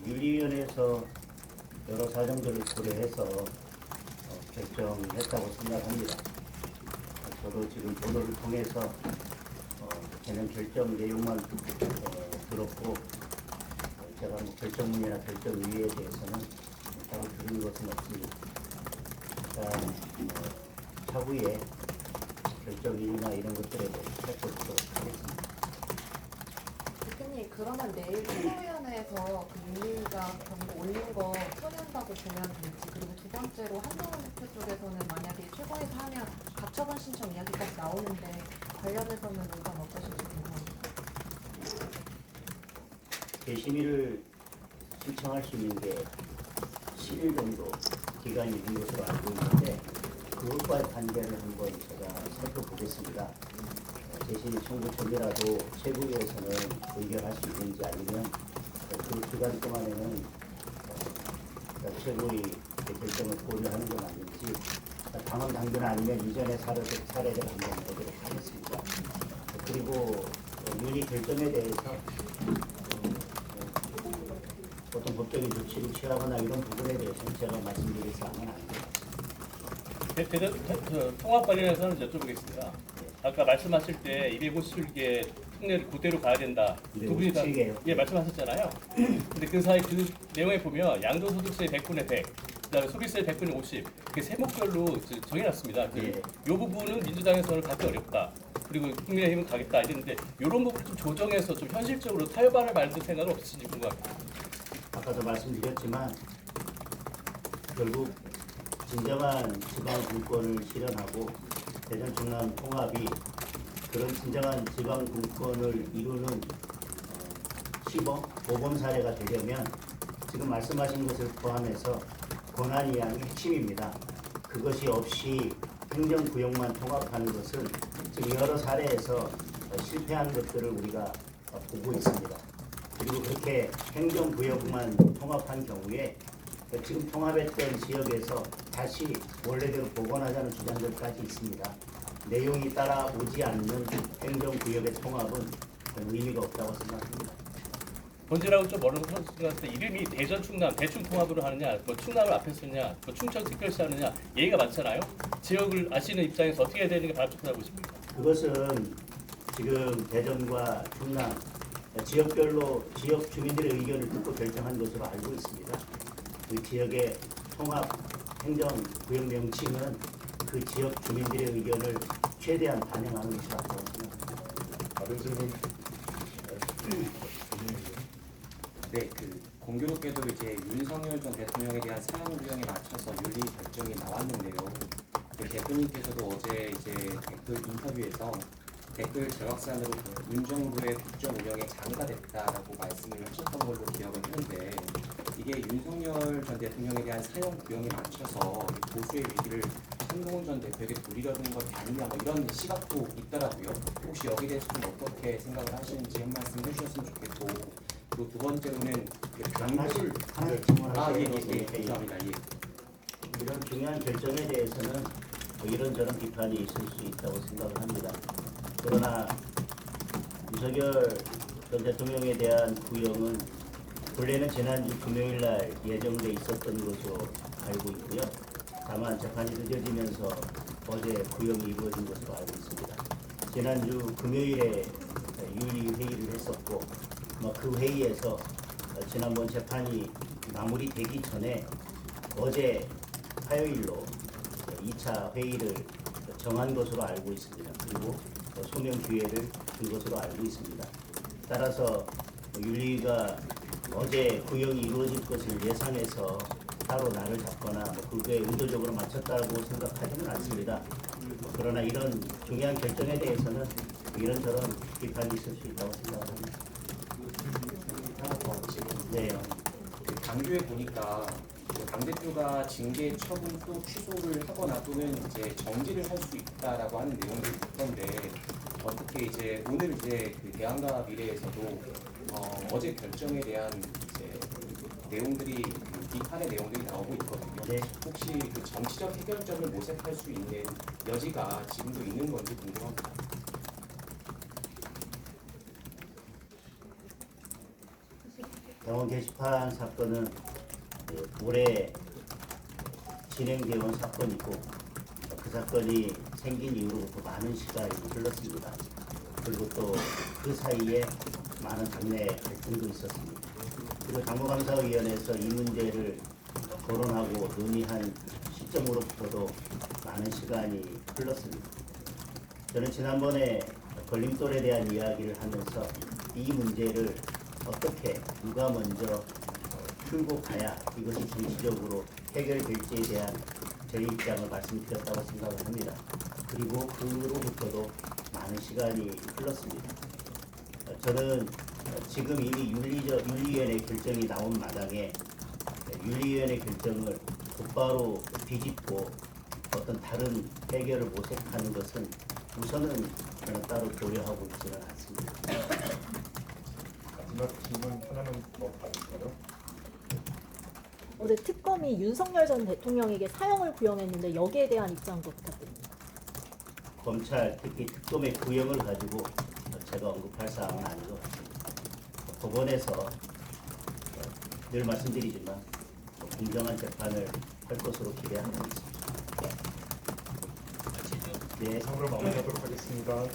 윤리위원회에서 여러 사정들을 고려해서 결정했다고 생각합니다. 저도 지금 보도를 통해서 개념 결정 내용만 들었고 제가 뭐 결정문이나 결정위에 대해서는 따로 들은 것은 없습니다. 일단 차후에 결정이나 이런 것들에 대해서 살펴보도록 하겠습니다. 대표님, 그러면 내일 최고위원회에서 그 윤리위가 경고 올린 거 처리한다고 보면 될지, 그리고 두 번째로 한동훈 대표 쪽에서는 만약에 최고위에서 하면 가처분 신청 이야기까지 나오는데 관련해서는 의견 어떠실지 궁금합니다. 재심의를 신청할 수 있는 게 10일 정도 기간이 있는 것으로 알고 있는데 그것과의 관계를 한번 제가 살펴보겠습니다. 재심의 청구 전이라도 최고위에서는 의결할 수 있는지 아니면 그 기간 동안에는 최고위 결정을 고려하는 건 아닌지 당헌 당규는 아니면 이전의 사례를 한번 보도록 하겠습니다. 그리고 윤리 결정에 대해서 어떤 법적인 조치를 취하거나 이런 부분에 대해서는 제가 말씀드리지 않으면 안 됩니다. 통합 관련해서는 여쭤보겠습니다. 아까 말씀하실 때 251개 특례를 그대로 가야 된다. 네, 두 분이 다 57개요. 예, 말씀하셨잖아요. 근데 그 사이 그 내용에 보면 양도소득세 100분의 100, 그다음에 소비세 100분의 50, 그 세목별로 정해놨습니다. 네. 이 부분은 민주당에서는 갖기 어렵다. 그리고 국민의힘은 가겠다 이랬는데 이런 부분을 좀 조정해서 좀 현실적으로 타협안을 만들 생각은 없으신지 궁금합니다. 아까도 말씀드렸지만 결국 진정한 지방 분권을 실현하고 대전 충남 통합이 그런 진정한 지방 분권을 이루는 시범 모범 사례가 되려면 지금 말씀하신 것을 포함해서 권한이양이 핵심입니다. 그것이 없이 행정구역만 통합하는 것은 지금 여러 사례에서 실패한 것들을 우리가 보고 있습니다. 그리고 그렇게 행정구역만 통합한 경우에 지금 통합했던 지역에서 다시 원래대로 복원하자는 주장들까지 있습니다. 내용이 따라오지 않는 행정구역의 통합은 의미가 없다고 생각합니다. 본질하고 좀 멀은 선수한테 이름이 대전 충남 대충 통합으로 하느냐, 뭐 충남을 앞에 쓰느냐, 뭐 충청 특별시 하느냐 얘기가 많잖아요. 지역을 아시는 입장에서 어떻게 해야 되는 게 바람 좋다고 보십니까? 그것은 지금 대전과 충남 지역별로 지역 주민들의 의견을 듣고 결정한 것으로 알고 있습니다. 그 지역의 통합 행정구역 명칭은 그 지역 주민들의 의견을 최대한 반영하는 것이 맞다고 생각합니다. 다른 질문. 네, 공교롭게도 이제 윤석열 전 대통령에 대한 사형 규정에 맞춰서 윤리 결정이 나왔는데요. 대표님께서도 어제 이제 댓글 인터뷰에서 댓글 재확산으로 윤정부의 국정 운영에 장애가 됐다라고 말씀을 하셨던 걸로 기억을 하는데 이게 윤석열 전 대통령에 대한 사형 규정에 맞춰서 보수의 위기를 한동훈 전 대표에게 돌리려는 것 아니냐 뭐 이런 시각도 있더라고요. 혹시 여기에 대해서 좀 어떻게 생각을 하시는지 한 말씀 해주셨으면 좋겠고 또 두 번째로는 하나씩 예, 감사합니다. 예. 이런 중요한 결정에 대해서는 이런저런 비판이 있을 수 있다고 생각을 합니다. 그러나 윤석열 전 대통령에 대한 구형은 본래는 지난주 금요일 날 예정돼 있었던 것으로 알고 있고요. 다만 재판이 늦어지면서 어제 구형이 이루어진 것으로 알고 있습니다. 지난주 금요일에 윤리 회의를 했었고 그 회의에서 지난번 재판이 마무리되기 전에 어제 화요일로 2차 회의를 정한 것으로 알고 있습니다. 그리고 소명 기회를 준 것으로 알고 있습니다. 따라서 윤리가 어제 구형이 이루어질 것을 예상해서 따로 날을 잡거나 그거에 의도적으로 맞췄다고 생각하지는 않습니다. 그러나 이런 중요한 결정에 대해서는 이런저런 비판이 있을 수 있다고 생각합니다. 네. 당규에 보니까 당대표가 징계 처분 또 취소를 하거나 또는 이제 정지를 할 수 있다라고 하는 내용들이 있던데 어떻게 이제 오늘 이제 대한과 미래에서도 어제 결정에 대한 이제 내용들이 비판의 내용들이 나오고 있거든요. 네. 혹시 그 정치적 해결점을 모색할 수 있는 여지가 지금도 있는 건지 궁금합니다. 병원 게시판 사건은 올해 진행되어 온 사건이고 그 사건이 생긴 이후로부터 많은 시간이 흘렀습니다. 그리고 또 그 사이에 많은 당내 갈등도 있었습니다. 그리고 당무감사위원회에서 이 문제를 거론하고 논의한 시점으로부터도 많은 시간이 흘렀습니다. 저는 지난번에 걸림돌에 대한 이야기를 하면서 이 문제를 어떻게 누가 먼저 풀고 가야 이것이 정치적으로 해결될지에 대한 제 입장을 말씀드렸다고 생각을 합니다. 그리고 그로부터도 많은 시간이 흘렀습니다. 저는 지금 이미 윤리위원회 결정이 나온 마당에 윤리위원회 결정을 곧바로 뒤집고 어떤 다른 해결을 모색하는 것은 우선은 저는 따로 고려하고 있지는 않습니다. 마지막 질문 하나만 더 받을까요? 어제 특검이 윤석열 전 대통령에게 사형을 구형했는데 여기에 대한 입장도 부탁드립니다. 검찰 특히 특검의 구형을 가지고 제가 언급할 사항은 아닌 것 같습니다. 법원에서 늘 말씀드리지만 공정한 재판을 할 것으로 기대하고 있습니다. 네. 이상으로 마무리하도록 하겠습니다.